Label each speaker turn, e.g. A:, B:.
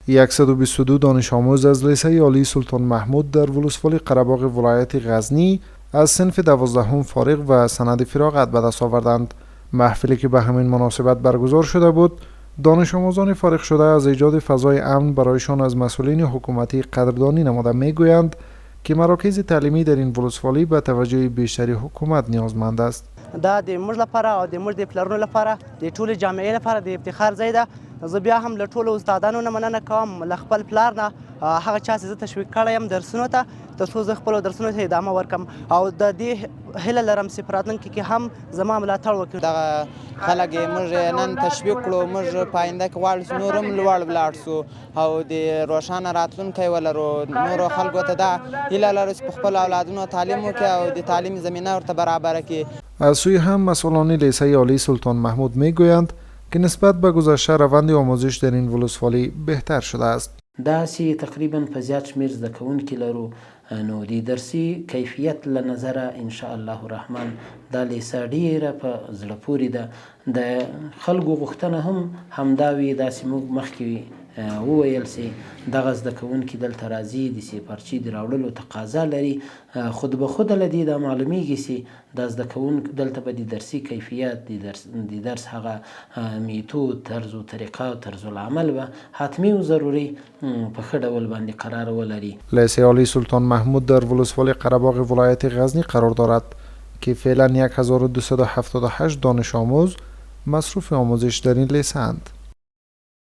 A: 122 دانش آموز از لیسه عالی سلطان محمود در ولسوالی قره‌باغ ولایت غزنی از صنف 12 فارغ و سند فراغت به دست آوردند. محفلی که به همین مناسبت برگزار شده بود، دانش آموزان فارغ شده از ایجاد فضای امن برایشان از مسئولین حکومتی قدردانی نموده میگویند که مراکز تعلیمی در این ولسوالی به توجه بیشتری حکومت نیازمند است.
B: دا د موږ لپاره او د موږ د پلرونو لپاره د ټولې جامعې لپاره د افتخار ځای ده. زه بیا هم له ټولو استادانو نه مننه کوم، له خپل پلار نه هغه چا چې زه تشویق کړی یم درسونو ته تر څو زه خپلو درسونو ته ادامه ورکړم او د دې هیله لرم چې په راتلونکي کې هم زما ملاتړ وکړي.
C: دغه خلک یې موږ نن تشویق کړو، موږ په آینده کې غواړو چې نور هم لوړ ولاړ شو او د روښانه راتلونکی ولرو. نورو خلکو ته دا هیله لرو چې په خپلو اولادونو تعلیم وکړي او د تعلیم زمینه ورته برابره کړي.
A: از سوی هم مسئولان لیسه عالی سلطان محمود میگویند که نسبت به گذشته روند آموزش در این ولسوالی بهتر شده است.
D: داسې تقریبا په زیات شمیر زده کوونکي لرو، نو د درسي کیفیت له نظره ان شاء الله الرحمن دا لیسه ډیره په زړه پورې ده. د خلکو غوښتنه هم همدا وي، داسې موږ مخکې وویل سي دغه زده کوونکي دلته راځي د سي پارچې د راوړلو تقاضا لري. خود به خود له دې دا معلومیږي چې دا زده کوونکي دلته به د درسي کیفیت د درس هغه میتود، طرز و طریقه او طرز العمل به حتمی و ضروری په ښه ډول باندې قرار ولري.
A: لیسه عالی سلطان محمود در ولسوالی قره‌باغ ولایت غزنی قرار دارد که فعلا 1278 دانش آموز مصروف آموزش در این لیسه اند.